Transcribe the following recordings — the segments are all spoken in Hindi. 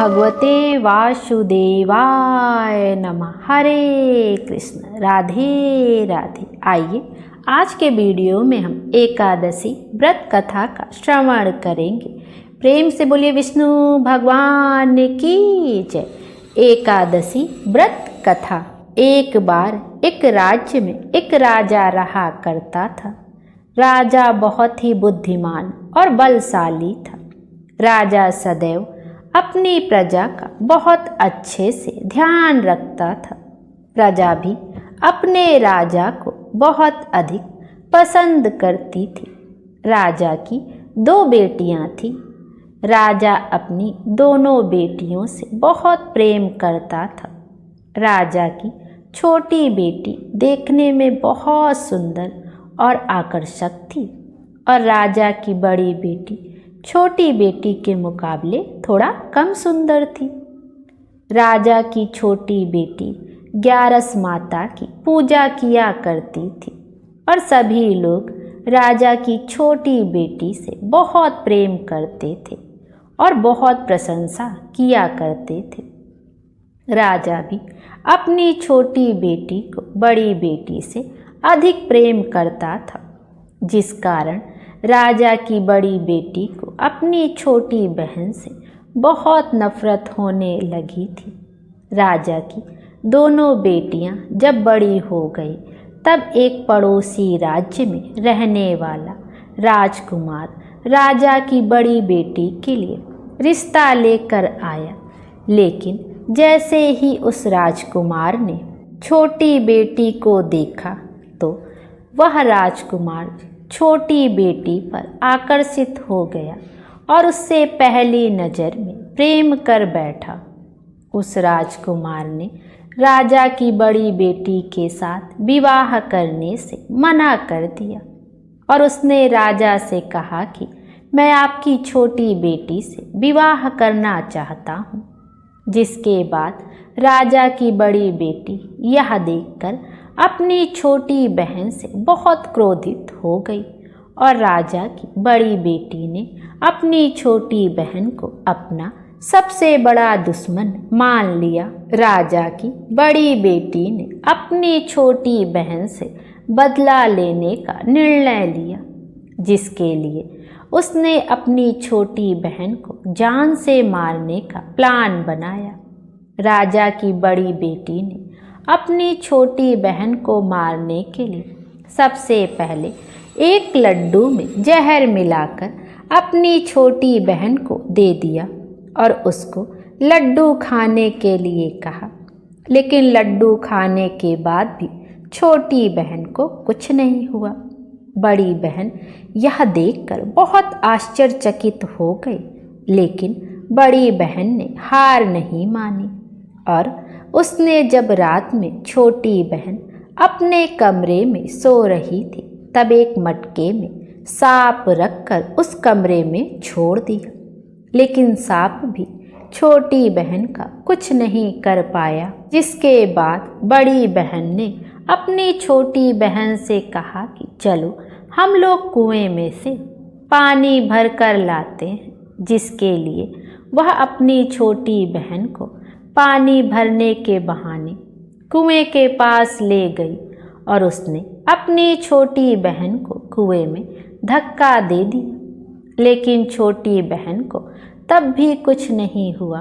भगवते वासुदेवाय नमः। हरे कृष्ण, राधे राधे। आइए आज के वीडियो में हम एकादशी व्रत कथा का श्रवण करेंगे। प्रेम से बोलिए विष्णु भगवान की जय। एकादशी व्रत कथा। एक बार एक राज्य में एक राजा रहा करता था। राजा बहुत ही बुद्धिमान और बलशाली था। राजा सदैव अपनी प्रजा का बहुत अच्छे से ध्यान रखता था। प्रजा भी अपने राजा को बहुत अधिक पसंद करती थी। राजा की 2 बेटियां थीं। राजा अपनी दोनों बेटियों से बहुत प्रेम करता था। राजा की छोटी बेटी देखने में बहुत सुंदर और आकर्षक थी और राजा की बड़ी बेटी छोटी बेटी के मुकाबले थोड़ा कम सुंदर थी। राजा की छोटी बेटी ग्यारस माता की पूजा किया करती थी और सभी लोग राजा की छोटी बेटी से बहुत प्रेम करते थे और बहुत प्रशंसा किया करते थे। राजा भी अपनी छोटी बेटी को बड़ी बेटी से अधिक प्रेम करता था, जिस कारण राजा की बड़ी बेटी को अपनी छोटी बहन से बहुत नफरत होने लगी थी। राजा की दोनों बेटियां जब बड़ी हो गई तब एक पड़ोसी राज्य में रहने वाला राजकुमार राजा की बड़ी बेटी के लिए रिश्ता लेकर आया। लेकिन जैसे ही उस राजकुमार ने छोटी बेटी को देखा तो वह राजकुमार छोटी बेटी पर आकर्षित हो गया और उससे पहली नज़र में प्रेम कर बैठा। उस राजकुमार ने राजा की बड़ी बेटी के साथ विवाह करने से मना कर दिया और उसने राजा से कहा कि मैं आपकी छोटी बेटी से विवाह करना चाहता हूँ। जिसके बाद राजा की बड़ी बेटी यह देखकर अपनी छोटी बहन से बहुत क्रोधित हो गई और राजा की बड़ी बेटी ने अपनी छोटी बहन को अपना सबसे बड़ा दुश्मन मान लिया। राजा की बड़ी बेटी ने अपनी छोटी बहन से बदला लेने का निर्णय लिया, जिसके लिए उसने अपनी छोटी बहन को जान से मारने का प्लान बनाया। राजा की बड़ी बेटी ने अपनी छोटी बहन को मारने के लिए सबसे पहले एक लड्डू में जहर मिलाकर अपनी छोटी बहन को दे दिया और उसको लड्डू खाने के लिए कहा। लेकिन लड्डू खाने के बाद भी छोटी बहन को कुछ नहीं हुआ। बड़ी बहन यह देखकर बहुत आश्चर्यचकित हो गई, लेकिन बड़ी बहन ने हार नहीं मानी और उसने जब रात में छोटी बहन अपने कमरे में सो रही थी तब एक मटके में सांप रखकर उस कमरे में छोड़ दिया। लेकिन सांप भी छोटी बहन का कुछ नहीं कर पाया। जिसके बाद बड़ी बहन ने अपनी छोटी बहन से कहा कि चलो हम लोग कुएं में से पानी भर कर लाते हैं। जिसके लिए वह अपनी छोटी बहन को पानी भरने के बहाने कुएं के पास ले गई और उसने अपनी छोटी बहन को कुएं में धक्का दे दिया। लेकिन छोटी बहन को तब भी कुछ नहीं हुआ,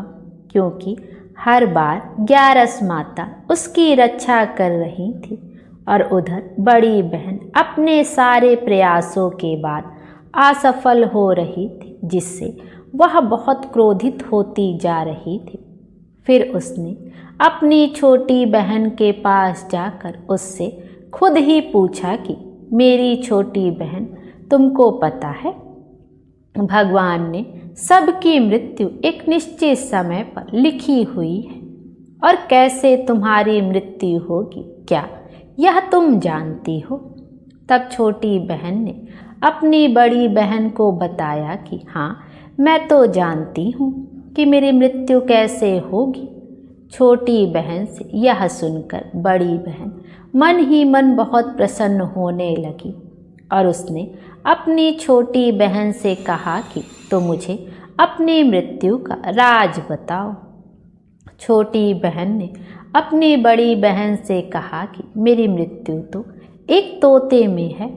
क्योंकि हर बार ग्यारस माता उसकी रक्षा कर रही थी और उधर बड़ी बहन अपने सारे प्रयासों के बाद असफल हो रही थी, जिससे वह बहुत क्रोधित होती जा रही थी। फिर उसने अपनी छोटी बहन के पास जाकर उससे खुद ही पूछा कि मेरी छोटी बहन, तुमको पता है भगवान ने सबकी मृत्यु एक निश्चित समय पर लिखी हुई है और कैसे तुम्हारी मृत्यु होगी, क्या यह तुम जानती हो? तब छोटी बहन ने अपनी बड़ी बहन को बताया कि हाँ, मैं तो जानती हूँ कि मेरी मृत्यु कैसे होगी। छोटी बहन से यह सुनकर बड़ी बहन मन ही मन बहुत प्रसन्न होने लगी और उसने अपनी छोटी बहन से कहा कि तो मुझे अपनी मृत्यु का राज बताओ। छोटी बहन ने अपनी बड़ी बहन से कहा कि मेरी मृत्यु तो एक तोते में है।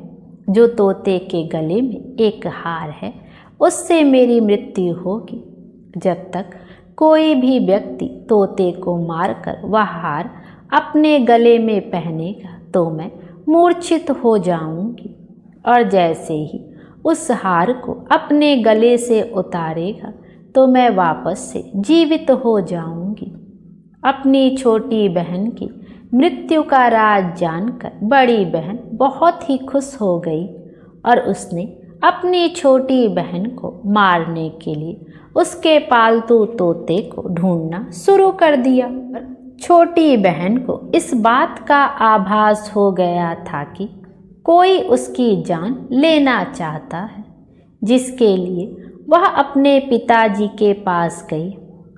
जो तोते के गले में एक हार है, उससे मेरी मृत्यु होगी। जब तक कोई भी व्यक्ति तोते को मारकर वह हार अपने गले में पहनेगा तो मैं मूर्छित हो जाऊंगी, और जैसे ही उस हार को अपने गले से उतारेगा तो मैं वापस से जीवित हो जाऊंगी। अपनी छोटी बहन की मृत्यु का राज जानकर बड़ी बहन बहुत ही खुश हो गई और उसने अपनी छोटी बहन को मारने के लिए उसके पालतू तोते को ढूंढना शुरू कर दिया। छोटी बहन को इस बात का आभास हो गया था कि कोई उसकी जान लेना चाहता है, जिसके लिए वह अपने पिताजी के पास गई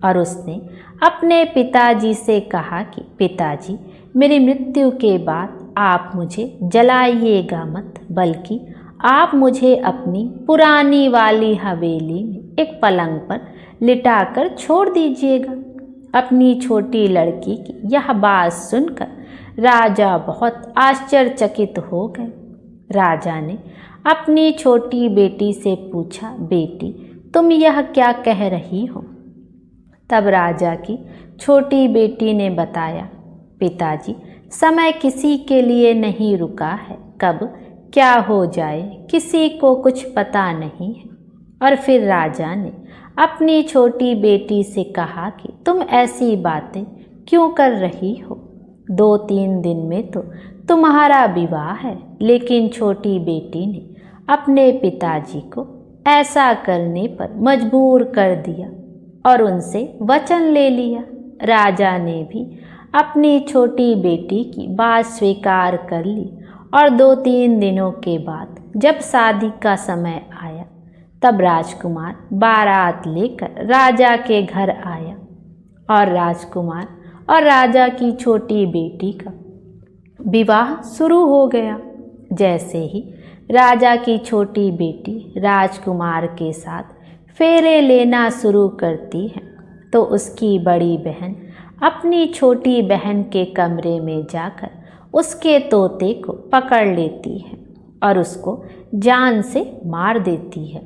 और उसने अपने पिताजी से कहा कि पिताजी, मेरी मृत्यु के बाद आप मुझे जलाइएगा मत, बल्कि आप मुझे अपनी पुरानी वाली हवेली में एक पलंग पर लिटाकर छोड़ दीजिएगा। अपनी छोटी लड़की की यह बात सुनकर राजा बहुत आश्चर्यचकित हो गए। राजा ने अपनी छोटी बेटी से पूछा, बेटी, तुम यह क्या कह रही हो? तब राजा की छोटी बेटी ने बताया, पिताजी, समय किसी के लिए नहीं रुका है, कब क्या हो जाए किसी को कुछ पता नहीं है। और फिर राजा ने अपनी छोटी बेटी से कहा कि तुम ऐसी बातें क्यों कर रही हो? 2-3 दिन में तो तुम्हारा विवाह है। लेकिन छोटी बेटी ने अपने पिताजी को ऐसा करने पर मजबूर कर दिया और उनसे वचन ले लिया। राजा ने भी अपनी छोटी बेटी की बात स्वीकार कर ली और 2-3 दिनों के बाद जब शादी का समय आया तब राजकुमार बारात लेकर राजा के घर आया और राजकुमार और राजा की छोटी बेटी का विवाह शुरू हो गया। जैसे ही राजा की छोटी बेटी राजकुमार के साथ फेरे लेना शुरू करती है तो उसकी बड़ी बहन अपनी छोटी बहन के कमरे में जाकर उसके तोते को पकड़ लेती है और उसको जान से मार देती है।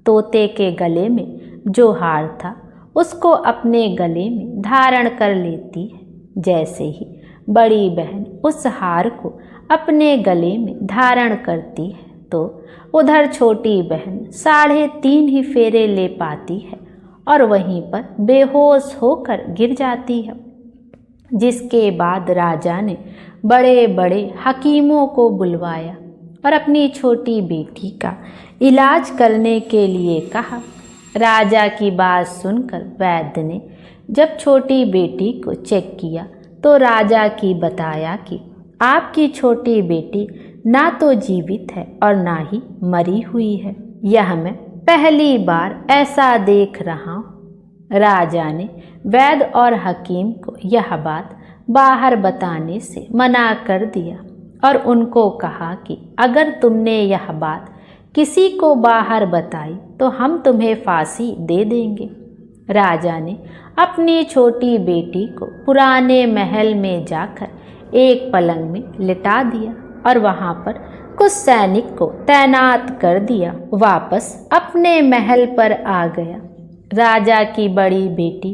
तोते के गले में जो हार था उसको अपने गले में धारण कर लेती है। जैसे ही बड़ी बहन उस हार को अपने गले में धारण करती है तो उधर छोटी बहन 3.5 ही फेरे ले पाती है और वहीं पर बेहोश होकर गिर जाती है। जिसके बाद राजा ने बड़े बड़े हकीमों को बुलवाया और अपनी छोटी बेटी का इलाज करने के लिए कहा। राजा की बात सुनकर वैद्य ने जब छोटी बेटी को चेक किया तो राजा की बताया कि आपकी छोटी बेटी ना तो जीवित है और ना ही मरी हुई है। यह मैं पहली बार ऐसा देख रहा हूँ। राजा ने वैद्य और हकीम को यह बात बाहर बताने से मना कर दिया और उनको कहा कि अगर तुमने यह बात किसी को बाहर बताई तो हम तुम्हें फांसी दे देंगे। राजा ने अपनी छोटी बेटी को पुराने महल में जाकर एक पलंग में लिटा दिया और वहां पर कुछ सैनिक को तैनात कर दिया। वापस अपने महल पर आ गया। राजा की बड़ी बेटी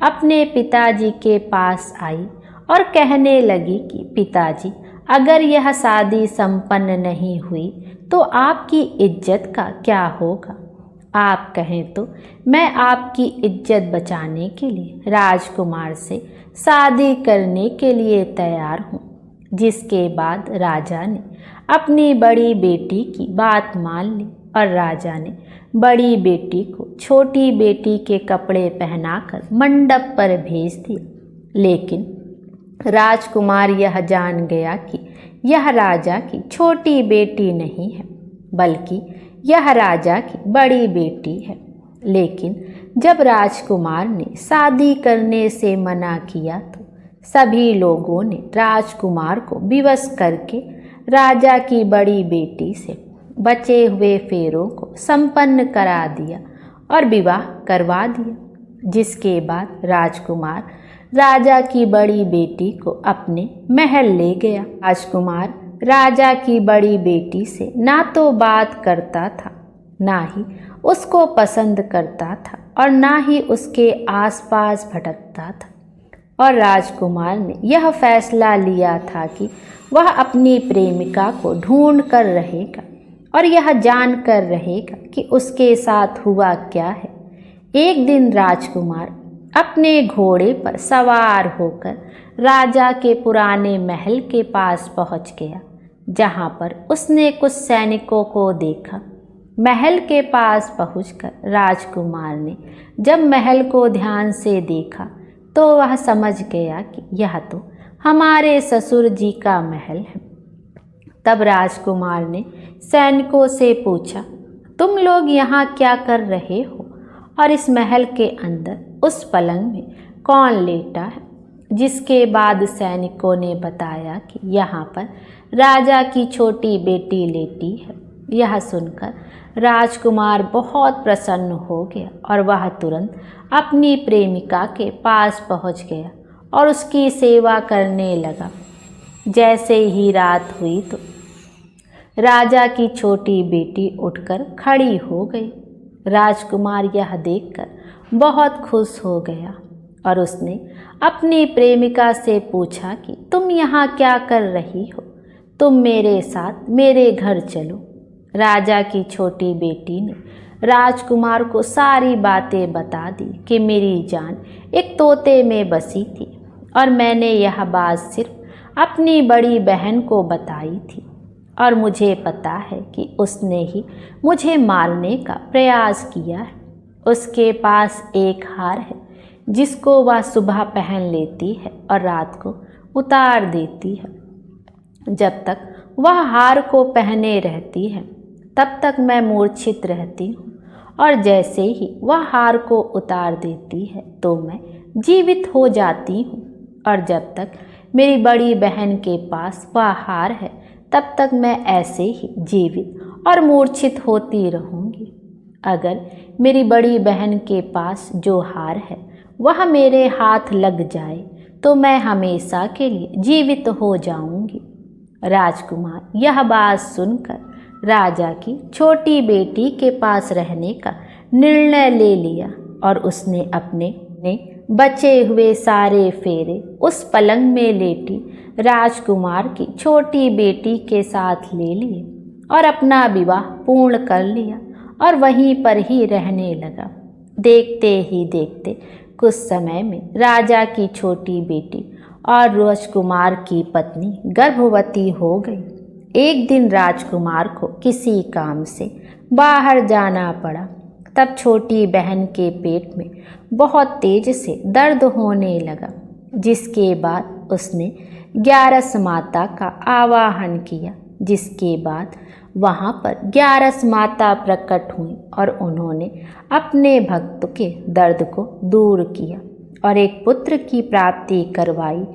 अपने पिताजी के पास आई और कहने लगी कि पिताजी, अगर यह शादी संपन्न नहीं हुई तो आपकी इज्जत का क्या होगा? आप कहें तो मैं आपकी इज्जत बचाने के लिए राजकुमार से शादी करने के लिए तैयार हूँ। जिसके बाद राजा ने अपनी बड़ी बेटी की बात मान ली और राजा ने बड़ी बेटी को छोटी बेटी के कपड़े पहनाकर मंडप पर भेज दिया। लेकिन राजकुमार यह जान गया कि यह राजा की छोटी बेटी नहीं है, बल्कि यह राजा की बड़ी बेटी है। लेकिन जब राजकुमार ने शादी करने से मना किया तो सभी लोगों ने राजकुमार को विवश करके राजा की बड़ी बेटी से बचे हुए फेरों को संपन्न करा दिया और विवाह करवा दिया। जिसके बाद राजकुमार राजा की बड़ी बेटी को अपने महल ले गया। राजकुमार राजा की बड़ी बेटी से ना तो बात करता था, ना ही उसको पसंद करता था और ना ही उसके आसपास भटकता था। और राजकुमार ने यह फैसला लिया था कि वह अपनी प्रेमिका को ढूंढ कर रहेगा और यह जान कर रहेगा कि उसके साथ हुआ क्या है। एक दिन राजकुमार अपने घोड़े पर सवार होकर राजा के पुराने महल के पास पहुंच गया, जहां पर उसने कुछ सैनिकों को देखा। महल के पास पहुंचकर राजकुमार ने जब महल को ध्यान से देखा तो वह समझ गया कि यह तो हमारे ससुर जी का महल है। तब राजकुमार ने सैनिकों से पूछा, तुम लोग यहाँ क्या कर रहे हो और इस महल के अंदर उस पलंग में कौन लेटा है? जिसके बाद सैनिकों ने बताया कि यहाँ पर राजा की छोटी बेटी लेटी है। यह सुनकर राजकुमार बहुत प्रसन्न हो गया और वह तुरंत अपनी प्रेमिका के पास पहुंच गया और उसकी सेवा करने लगा। जैसे ही रात हुई तो राजा की छोटी बेटी उठकर खड़ी हो गई। राजकुमार यह देखकर बहुत खुश हो गया और उसने अपनी प्रेमिका से पूछा कि तुम यहाँ क्या कर रही हो? तुम मेरे साथ मेरे घर चलो। राजा की छोटी बेटी ने राजकुमार को सारी बातें बता दी कि मेरी जान एक तोते में बसी थी और मैंने यह बात सिर्फ अपनी बड़ी बहन को बताई थी और मुझे पता है कि उसने ही मुझे मारने का प्रयास किया है। उसके पास एक हार है जिसको वह सुबह पहन लेती है और रात को उतार देती है। जब तक वह हार को पहने रहती है तब तक मैं मूर्छित रहती हूँ और जैसे ही वह हार को उतार देती है तो मैं जीवित हो जाती हूँ। और जब तक मेरी बड़ी बहन के पास वह हार है तब तक मैं ऐसे ही जीवित और मूर्छित होती रहूँगी। अगर मेरी बड़ी बहन के पास जो हार है वह मेरे हाथ लग जाए तो मैं हमेशा के लिए जीवित हो जाऊँगी। राजकुमार यह बात सुनकर राजा की छोटी बेटी के पास रहने का निर्णय ले लिया और उसने अपने बचे हुए सारे फेरे उस पलंग में लेटी राजकुमार की छोटी बेटी के साथ ले लिए और अपना विवाह पूर्ण कर लिया और वहीं पर ही रहने लगा। देखते ही देखते कुछ समय में राजा की छोटी बेटी और राजकुमार की पत्नी गर्भवती हो गई। एक दिन राजकुमार को किसी काम से बाहर जाना पड़ा। तब छोटी बहन के पेट में बहुत तेज से दर्द होने लगा, जिसके बाद उसने 11 माता का आवाहन किया। जिसके बाद वहाँ पर 11 माता प्रकट हुई और उन्होंने अपने भक्त के दर्द को दूर किया और एक पुत्र की प्राप्ति करवाई।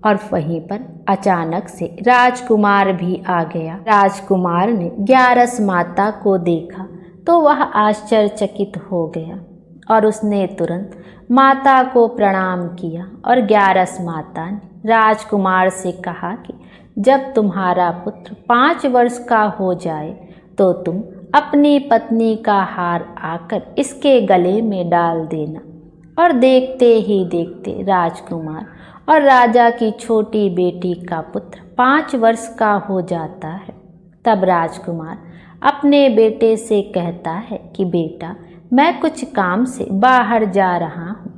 और वहीं पर अचानक से राजकुमार भी आ गया। राजकुमार ने 11 माता को देखा तो वह आश्चर्यचकित हो गया और उसने तुरंत माता को प्रणाम किया। और 11 माता ने राजकुमार से कहा कि जब तुम्हारा पुत्र 5 वर्ष का हो जाए तो तुम अपनी पत्नी का हार आकर इसके गले में डाल देना। और देखते ही देखते राजकुमार और राजा की छोटी बेटी का पुत्र 5 वर्ष का हो जाता है। तब राजकुमार अपने बेटे से कहता है कि बेटा, मैं कुछ काम से बाहर जा रहा हूँ,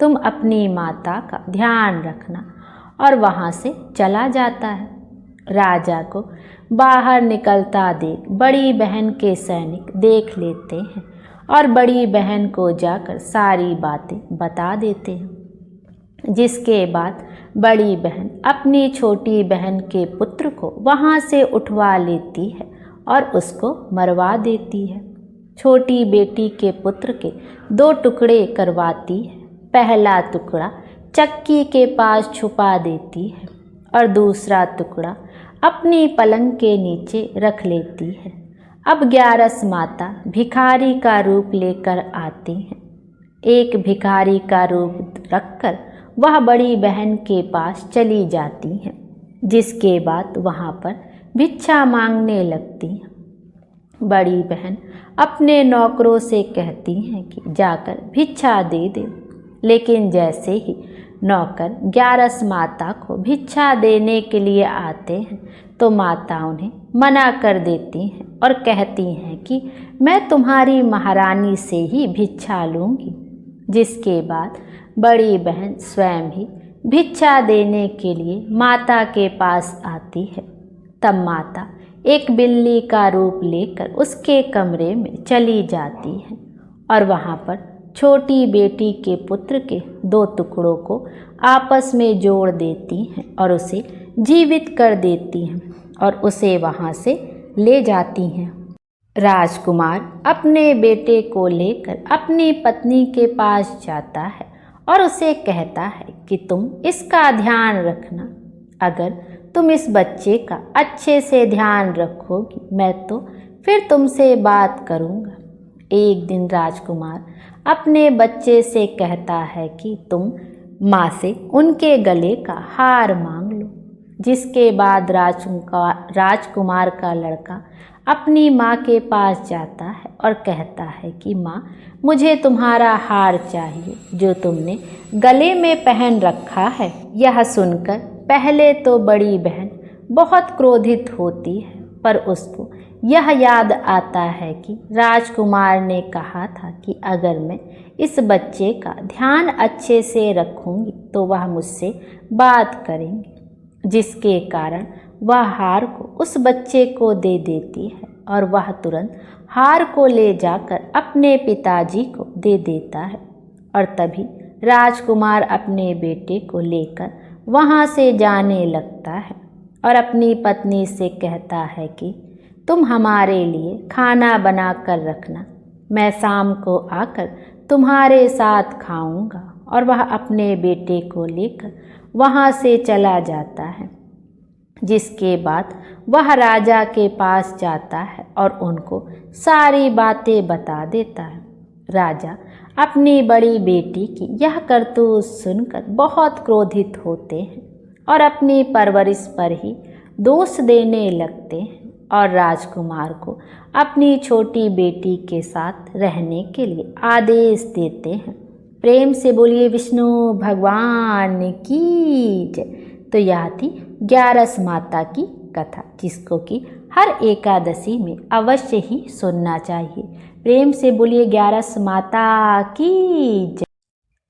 तुम अपनी माता का ध्यान रखना। और वहाँ से चला जाता है। राजा को बाहर निकलता देख बड़ी बहन के सैनिक देख लेते हैं और बड़ी बहन को जाकर सारी बातें बता देते हैं। जिसके बाद बड़ी बहन अपनी छोटी बहन के पुत्र को वहाँ से उठवा लेती है और उसको मरवा देती है। छोटी बेटी के पुत्र के 2 टुकड़े करवाती है। पहला टुकड़ा चक्की के पास छुपा देती है और दूसरा टुकड़ा अपनी पलंग के नीचे रख लेती है। अब 11 माता भिखारी का रूप लेकर आती हैं। एक भिखारी का रूप रखकर वह बड़ी बहन के पास चली जाती हैं, जिसके बाद वहाँ पर भिक्षा मांगने लगती हैं। बड़ी बहन अपने नौकरों से कहती हैं कि जाकर भिक्षा दे दे, लेकिन जैसे ही नौकर 11 माता को भिक्षा देने के लिए आते हैं तो माता उन्हें मना कर देती हैं और कहती हैं कि मैं तुम्हारी महारानी से ही भिक्षा लूँगी। जिसके बाद बड़ी बहन स्वयं ही भिक्षा देने के लिए माता के पास आती है। तब माता एक बिल्ली का रूप लेकर उसके कमरे में चली जाती है और वहाँ पर छोटी बेटी के पुत्र के 2 टुकड़ों को आपस में जोड़ देती हैं और उसे जीवित कर देती हैं और उसे वहाँ से ले जाती हैं। राजकुमार अपने बेटे को लेकर अपनी पत्नी के पास जाता है और उसे कहता है कि तुम इसका ध्यान रखना। अगर तुम इस बच्चे का अच्छे से ध्यान रखोगी मैं तो फिर तुमसे बात करूँगा। एक दिन राजकुमार अपने बच्चे से कहता है कि तुम माँ से उनके गले का हार मांग लो। जिसके बाद राजकुमार का लड़का अपनी माँ के पास जाता है और कहता है कि माँ, मुझे तुम्हारा हार चाहिए जो तुमने गले में पहन रखा है। यह सुनकर पहले तो बड़ी बहन बहुत क्रोधित होती है, पर उसको यह याद आता है कि राजकुमार ने कहा था कि अगर मैं इस बच्चे का ध्यान अच्छे से रखूंगी तो वह मुझसे बात करेंगे। जिसके कारण वह हार को उस बच्चे को दे देती है और वह तुरंत हार को ले जाकर अपने पिताजी को दे देता है। और तभी राजकुमार अपने बेटे को लेकर वहाँ से जाने लगता है और अपनी पत्नी से कहता है कि तुम हमारे लिए खाना बना कर रखना, मैं शाम को आकर तुम्हारे साथ खाऊंगा। और वह अपने बेटे को लेकर वहाँ से चला जाता है। जिसके बाद वह राजा के पास जाता है और उनको सारी बातें बता देता है। राजा अपनी बड़ी बेटी की यह करतूत सुनकर बहुत क्रोधित होते हैं और अपनी परवरिश पर ही दोष देने लगते हैं और राजकुमार को अपनी छोटी बेटी के साथ रहने के लिए आदेश देते हैं। प्रेम से बोलिए विष्णु भगवान की जय। तो यह थी 11 माता की कथा, जिसको कि हर एकादशी में अवश्य ही सुनना चाहिए। प्रेम से बोलिए 11 माता की जय।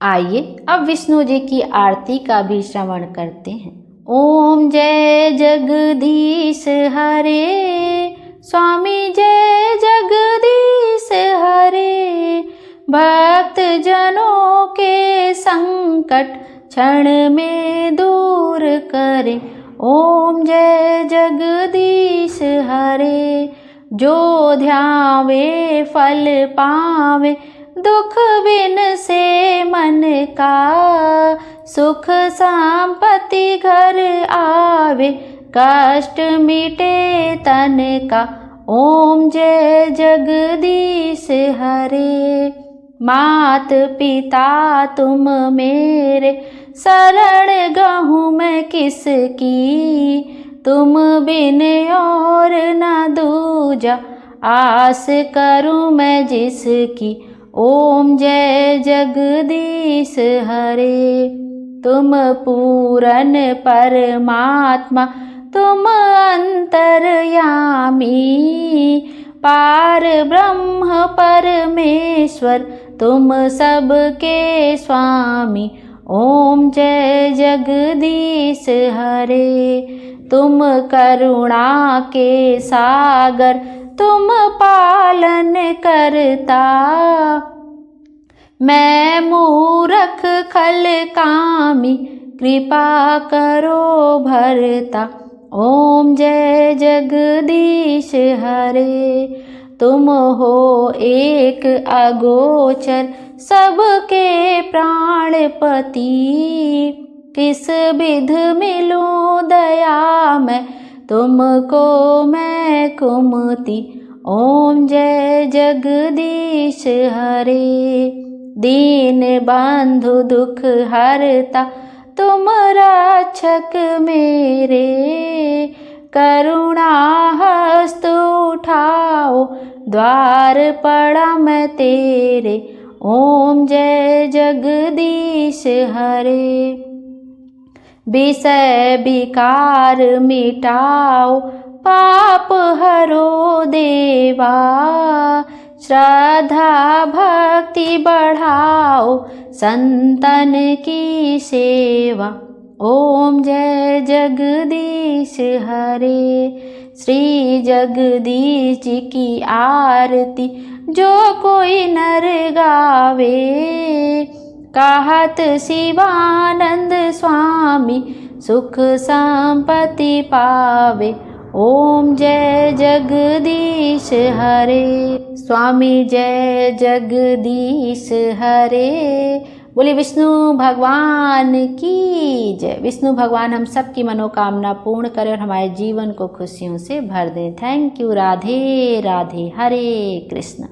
आइए अब विष्णु जी की आरती का भी श्रवण करते हैं। ओम जय जगदीश हरे, स्वामी जय जगदीश हरे। भक्त जनों के संकट क्षण में दूर करे। ओम जय जगदीश हरे। जो ध्यावे फल पावे, दुख बिन से मन का। सुख संपत्ति घर आवे, कष्ट मिटे तन का। ओम जय जगदीश हरे। मात पिता तुम मेरे, शरण गहूँ मैं किसकी। तुम बिन और न दूजा, आस करूँ मैं जिसकी। ओम जय जगदीश हरे। तुम पूरन परमात्मा, तुम अंतर्यामी। पार ब्रह्म परमेश्वर, तुम सबके स्वामी। ओम जय जगदीश हरे। तुम करुणा के सागर, तुम पालन करता। मैं मूरख खल कामी, कृपा करो भरता। ओम जय जगदीश हरे। तुम हो एक अगोचर, सबके प्राणपति। किस विध मिलूं दया मैं, तुमको मैं कुमति। ओम जय जगदीश हरे। दीन बंधु दुख हरता तुम रक्षक मेरे, करुणा हस्त उठाओ द्वार पड़ा मैं तेरे। ओम जय जगदीश हरे। विषय विकार मिटाओ पाप हरो देवा, श्रद्धा भक्ति बढ़ाओ संतन की सेवा। ओम जय जगदीश हरे। श्री जगदीश जी की आरती जो कोई नर गावे, कहत शिवानंद स्वामी सुख संपत्ति पावे। ओम जय जगदीश हरे। स्वामी जय जगदीश हरे। बोले विष्णु भगवान की जय। विष्णु भगवान हम सब की मनोकामना पूर्ण करें और हमारे जीवन को खुशियों से भर दें। Thank you. Radhe Radhe. Hare Krishna.